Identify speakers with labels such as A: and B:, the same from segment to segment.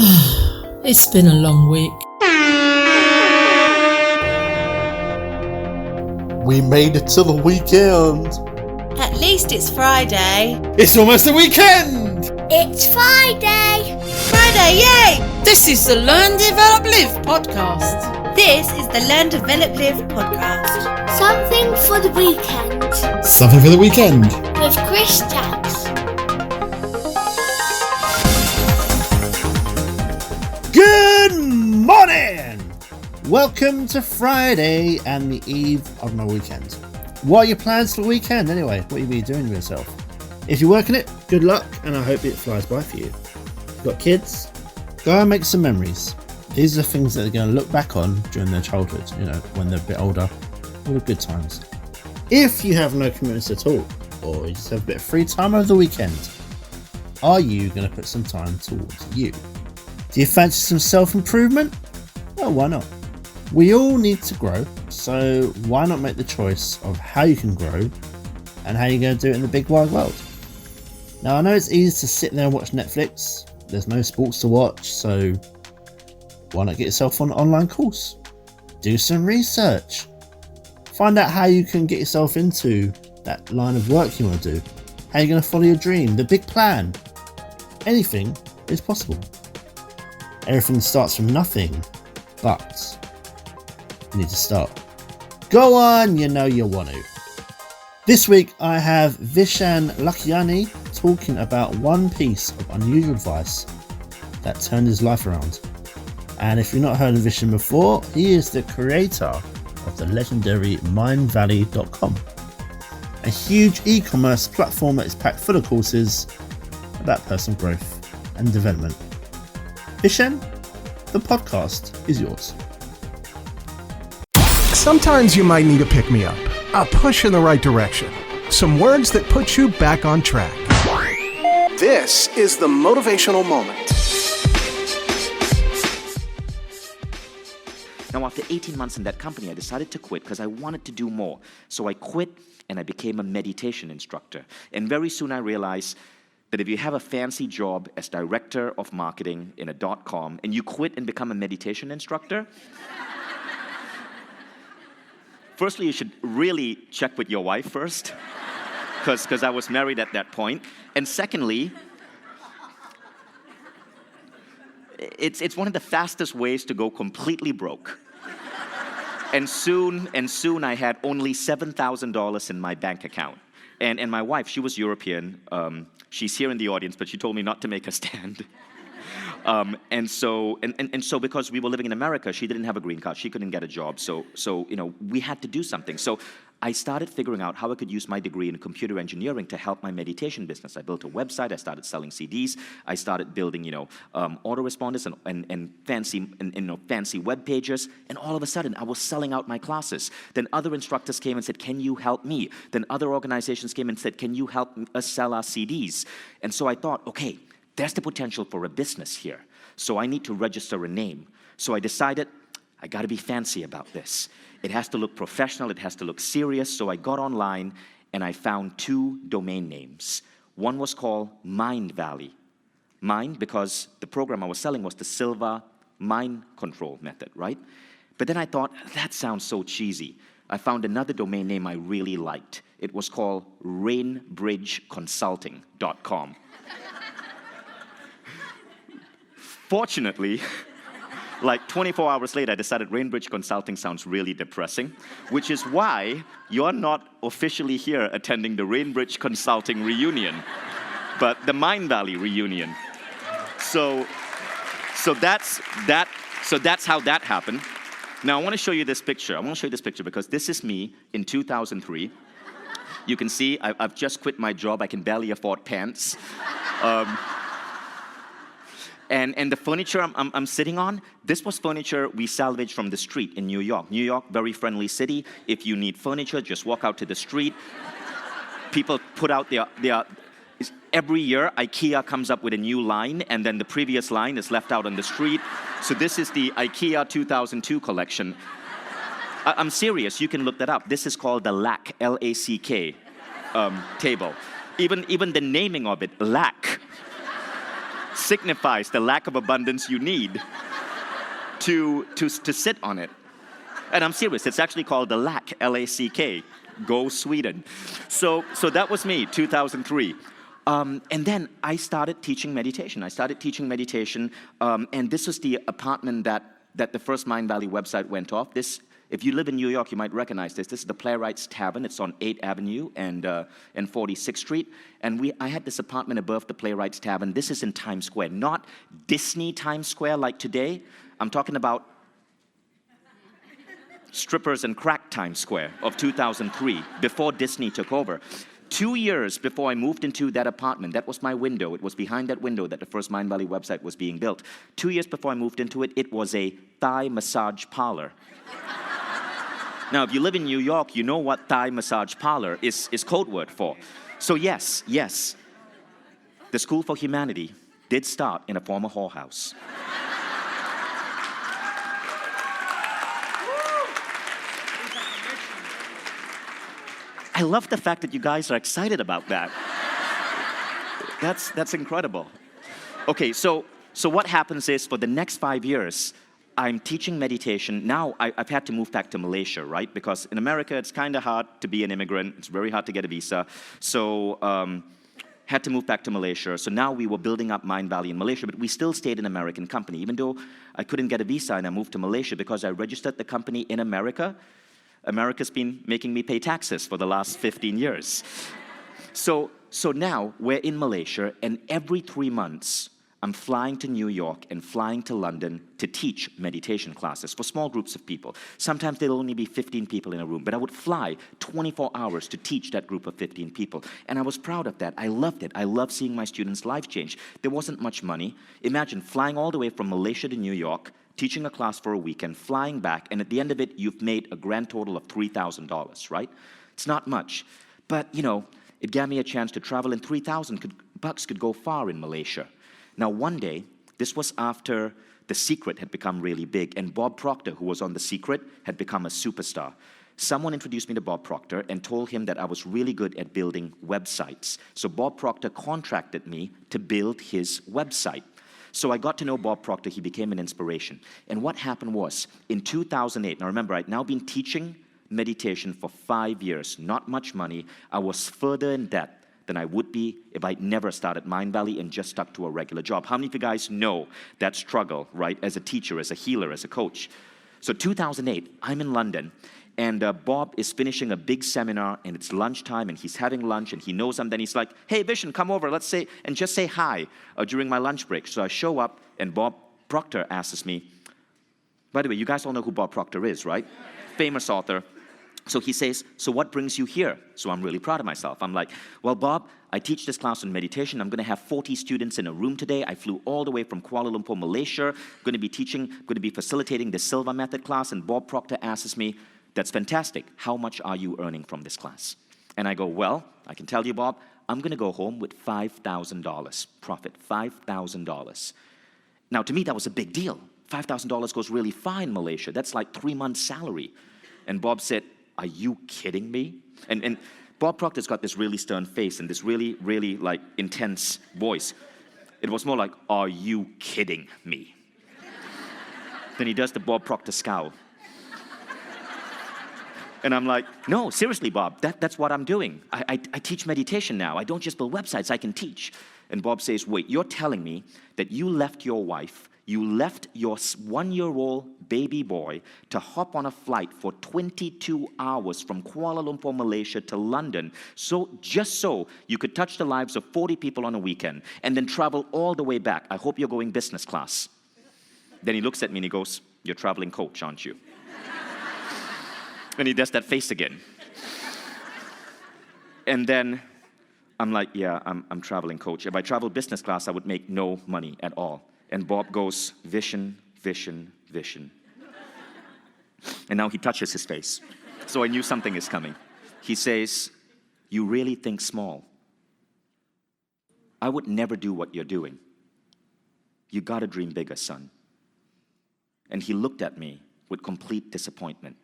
A: It's been a long week.
B: We made it to the weekend.
C: At least it's Friday.
B: It's almost the weekend.
D: It's Friday!
C: Friday, yay!
A: This is the Learn, Develop, Live podcast.
C: This is the Learn, Develop, Live podcast.
D: Something for the weekend.
B: Something for the weekend.
D: With Chris Jacks.
B: Good morning. Welcome to Friday and the eve of my weekend. What are your plans for the weekend anyway? What are you going to be doing with yourself? If you're working it, good luck and I hope it flies by for you. You've got kids? Go and make some memories. These are the things that they're going to look back on during their childhood, when they're a bit older. All the good times. If you have no commitments at all, or you just have a bit of free time over the weekend, are you going to put some time towards you? Do you fancy some self-improvement? Well, why not? We all need to grow, so why not make the choice of how you can grow and how you're going to do it in the big wide world? Now, I know it's easy to sit there and watch Netflix. There's no sports to watch, so why not get yourself on an online course? Do some research. Find out how you can get yourself into that line of work you want to do. How you're going to follow your dream, the big plan. Anything is possible. Everything starts from nothing, but you need to start. Go on, you know you want to. This week I have Vishen Lakhiani talking about one piece of unusual advice that turned his life around. And if you've not heard of Vishen before, he is the creator of the legendary mindvalley.com, a huge e-commerce platform that is packed full of courses about personal growth and development. Vishen, the podcast is yours.
E: Sometimes you might need a pick-me-up, a push in the right direction, some words that put you back on track. This is the motivational moment.
F: Now, after 18 months in that company, I decided to quit because I wanted to do more. So I quit and I became a meditation instructor. And very soon I realized that if you have a fancy job as director of marketing in a .com and you quit and become a meditation instructor, firstly, you should really check with your wife first, because I was married at that point. And secondly, it's one of the fastest ways to go completely broke. And soon I had only $7,000 in my bank account. And my wife, she was European. She's here in the audience, but she told me not to make a stand. And so because we were living in America, she didn't have a green card. She couldn't get a job. So we had to do something. So I started figuring out how I could use my degree in computer engineering to help my meditation business. I built a website. I started selling CDs. I started building, autoresponders and fancy web pages. And all of a sudden, I was selling out my classes. Then other instructors came and said, "Can you help me?" Then other organizations came and said, "Can you help us sell our CDs?" And so I thought, okay, there's the potential for a business here. So I need to register a name. So I decided I got to be fancy about this. It has to look professional. It has to look serious. So I got online and I found 2 domain names. One was called Mind Valley. Mind, because the program I was selling was the Silva mind control method, right? But then I thought, that sounds so cheesy. I found another domain name I really liked. It was called rainbridgeconsulting.com. Fortunately, like 24 hours later, I decided Rainbridge Consulting sounds really depressing, which is why you're not officially here attending the Rainbridge Consulting reunion, but the Mind Valley reunion. So that's how that happened. Now I want to show you this picture. I want to show you this picture because this is me in 2003. You can see I've just quit my job. I can barely afford pants. And the furniture I'm sitting on, this was furniture we salvaged from the street in New York. New York, very friendly city. If you need furniture, just walk out to the street. People put out their every year, IKEA comes up with a new line, and then the previous line is left out on the street. So this is the IKEA 2002 collection. I'm serious, you can look that up. This is called the LACK, L-A-C-K table. Even the naming of it, LACK. signifies the lack of abundance you need to sit on it. And I'm serious, it's actually called the lack, L-A-C-K. Go Sweden. So that was me, 2003. And then I started teaching meditation. And this was the apartment that the first Mind Valley website went off. This, if you live in New York, you might recognize this. This is the Playwrights Tavern. It's on 8th Avenue and 46th Street. And I had this apartment above the Playwrights Tavern. This is in Times Square, not Disney Times Square like today. I'm talking about strippers and crack Times Square of 2003, before Disney took over. 2 years before I moved into that apartment, that was my window. It was behind that window that the first Mind Valley website was being built. 2 years before I moved into it, it was a Thai massage parlor. Now, if you live in New York, you know what Thai massage parlor is code word for. So yes, the School for Humanity did start in a former whorehouse. I love the fact that you guys are excited about that. That's incredible. Okay, so what happens is, for the next 5 years, I'm teaching meditation. Now I've had to move back to Malaysia, right? Because in America, it's kind of hard to be an immigrant. It's very hard to get a visa. So had to move back to Malaysia. So now we were building up Mind Valley in Malaysia, but we still stayed an American company. Even though I couldn't get a visa and I moved to Malaysia, because I registered the company in America, America's been making me pay taxes for the last 15 years. So now we're in Malaysia, and every 3 months, I'm flying to New York and flying to London to teach meditation classes for small groups of people. Sometimes there'll only be 15 people in a room, but I would fly 24 hours to teach that group of 15 people. And I was proud of that. I loved it. I loved seeing my students' life change. There wasn't much money. Imagine flying all the way from Malaysia to New York, teaching a class for a weekend, flying back, and at the end of it, you've made a grand total of $3,000, right? It's not much. But, it gave me a chance to travel, and $3,000 could go far in Malaysia. Now, one day, this was after The Secret had become really big, and Bob Proctor, who was on The Secret, had become a superstar. Someone introduced me to Bob Proctor and told him that I was really good at building websites. So Bob Proctor contracted me to build his website. So I got to know Bob Proctor. He became an inspiration. And what happened was, in 2008, now remember, I'd now been teaching meditation for 5 years, not much money. I was further in debt than I would be if I'd never started Mind Valley and just stuck to a regular job. How many of you guys know that struggle, right, as a teacher, as a healer, as a coach? So 2008, I'm in London, and Bob is finishing a big seminar, and it's lunchtime, and he's having lunch, and he knows I'm there. He's like, hey, Vishen, come over, let's say, and just say hi during my lunch break. So I show up, and Bob Proctor asks me, by the way, you guys all know who Bob Proctor is, right? Famous author. So he says, so what brings you here? So I'm really proud of myself. I'm like, well, Bob, I teach this class on meditation. I'm going to have 40 students in a room today. I flew all the way from Kuala Lumpur, Malaysia. I'm going to be facilitating the Silva Method class. And Bob Proctor asks me, that's fantastic. How much are you earning from this class? And I go, well, I can tell you, Bob, I'm going to go home with $5,000 profit, $5,000. Now, to me, that was a big deal. $5,000 goes really far in Malaysia. That's like 3 months' salary. And Bob said, are you kidding me? And Bob Proctor's got this really stern face and this really, really like intense voice. It was more like, are you kidding me? Then he does the Bob Proctor scowl. And I'm like, no, seriously, Bob, that's what I'm doing. I teach meditation now. I don't just build websites, I can teach. And Bob says, wait, you're telling me that you left your wife, you left your 1-year-old baby boy to hop on a flight for 22 hours from Kuala Lumpur, Malaysia to London, just so you could touch the lives of 40 people on a weekend, and then travel all the way back. I hope you're going business class. Then he looks at me and he goes, you're a traveling coach, aren't you? And he does that face again. And then I'm like, yeah, I'm traveling coach. If I travel business class, I would make no money at all. And Bob goes, Vishen, Vishen, Vishen. And now he touches his face. So I knew something is coming. He says, you really think small. I would never do what you're doing. You gotta dream bigger, son. And he looked at me with complete disappointment.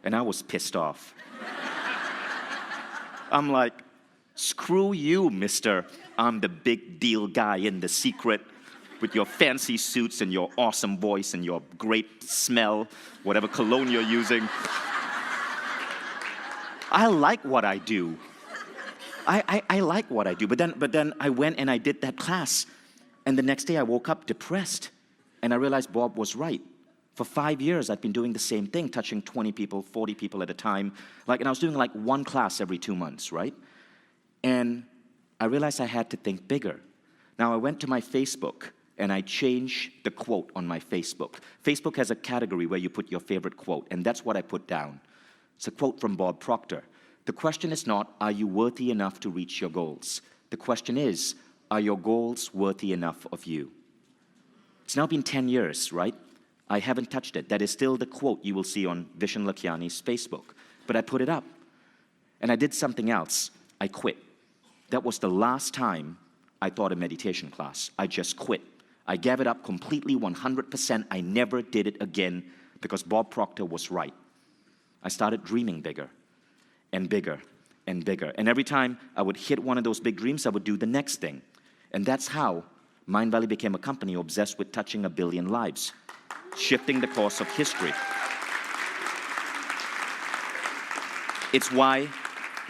F: And I was pissed off. I'm like, Screw you, mister. I'm the big deal guy in The Secret with your fancy suits and your awesome voice and your great smell, whatever cologne you're using. I like what I do. I like what I do. But then I went and I did that class. And the next day I woke up depressed. And I realized Bob was right. For 5 years, I'd been doing the same thing, touching 20 people, 40 people at a time. And I was doing like one class every 2 months, right? And I realized I had to think bigger. Now, I went to my Facebook, and I changed the quote on my Facebook. Facebook has a category where you put your favorite quote, and that's what I put down. It's a quote from Bob Proctor. The question is not, are you worthy enough to reach your goals? The question is, are your goals worthy enough of you? It's now been 10 years, right? I haven't touched it. That is still the quote you will see on Vishen Lakhiani's Facebook. But I put it up. And I did something else. I quit. That was the last time I taught a meditation class. I just quit. I gave it up completely, 100%. I never did it again because Bob Proctor was right. I started dreaming bigger and bigger and bigger. And every time I would hit one of those big dreams, I would do the next thing. And that's how Mind Valley became a company obsessed with touching 1 billion lives, shifting the course of history. It's why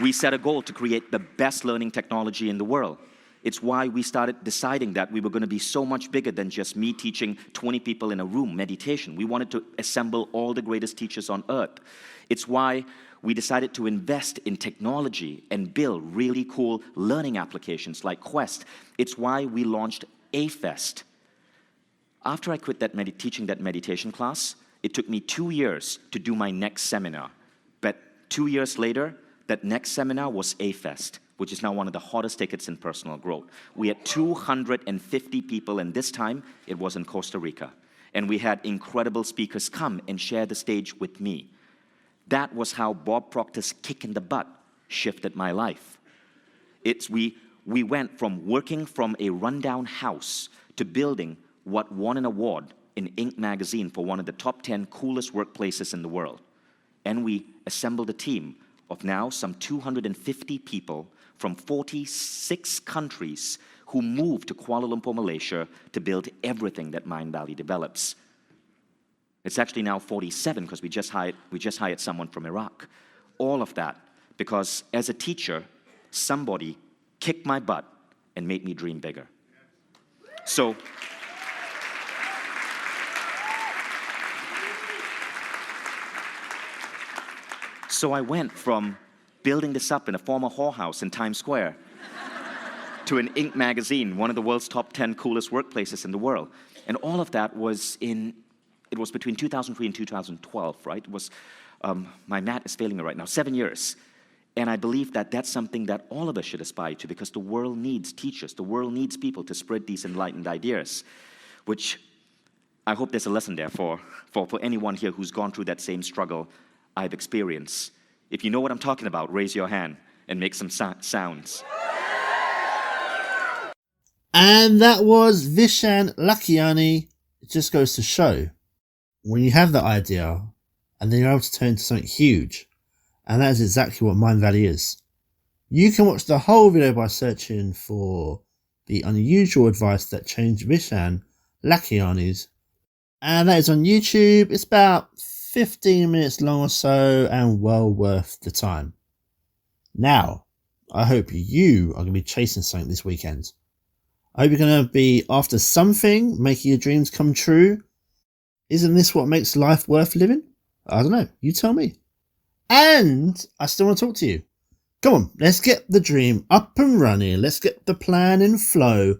F: we set a goal to create the best learning technology in the world. It's why we started deciding that we were going to be so much bigger than just me teaching 20 people in a room meditation. We wanted to assemble all the greatest teachers on earth. It's why we decided to invest in technology and build really cool learning applications like Quest. It's why we launched A-Fest. After I quit teaching that meditation class, it took me 2 years to do my next seminar. But 2 years later, that next seminar was A-Fest, which is now one of the hottest tickets in personal growth. We had 250 people, and this time it was in Costa Rica. And we had incredible speakers come and share the stage with me. That was how Bob Proctor's kick in the butt shifted my life. We went from working from a rundown house to building what won an award in Inc. magazine for one of the top 10 coolest workplaces in the world. And we assembled a team of now some 250 people from 46 countries who moved to Kuala Lumpur, Malaysia to build everything that Mind Valley develops. It's actually now 47 because we just hired someone from Iraq. All of that because as a teacher, somebody kicked my butt and made me dream bigger. So I went from building this up in a former whorehouse in Times Square to an Inc. magazine, one of the world's top 10 coolest workplaces in the world. And all of that was between 2003 and 2012, right? It was, my math is failing me right now, 7 years. And I believe that that's something that all of us should aspire to because the world needs teachers. The world needs people to spread these enlightened ideas, which I hope there's a lesson there for anyone here who's gone through that same struggle I've experienced. If you know what I'm talking about, raise your hand and make some sounds.
B: And that was Vishen Lakhiani. It just goes to show when you have that idea and then you're able to turn it into something huge. And that is exactly what Mind Valley is. You can watch the whole video by searching for the unusual advice that changed Vishen Lakhiani's. And that is on YouTube. It's about 15 minutes long or so and well worth the time. Now, I hope you are going to be chasing something this weekend. I hope you're going to be after something, making your dreams come true. Isn't this what makes life worth living? I don't know. You tell me. And I still want to talk to you. Come on, let's get the dream up and running. Let's get the plan in flow.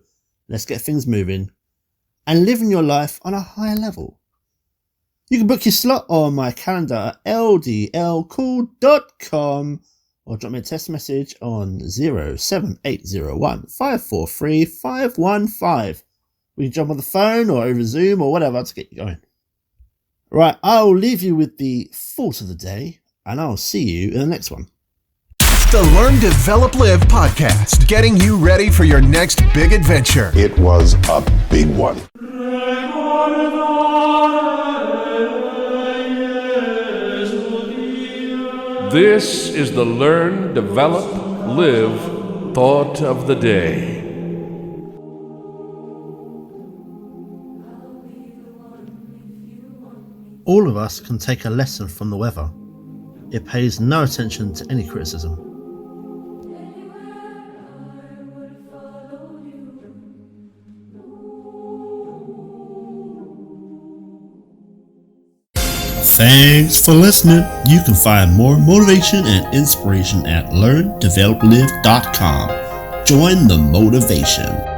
B: Let's get things moving and living your life on a higher level. You can book your slot on my calendar at ldlcool.com or drop me a text message on 07801 543 515. We can jump on the phone or over Zoom or whatever to get you going. Right, I'll leave you with the thought of the day and I'll see you in the next one.
E: The Learn, Develop, Live podcast, getting you ready for your next big adventure.
G: It was a big one.
H: This is the Learn, Develop, Live thought of the day.
B: All of us can take a lesson from the weather. It pays no attention to any criticism. Thanks for listening. You can find more motivation and inspiration at learndeveloplive.com. Join the motivation.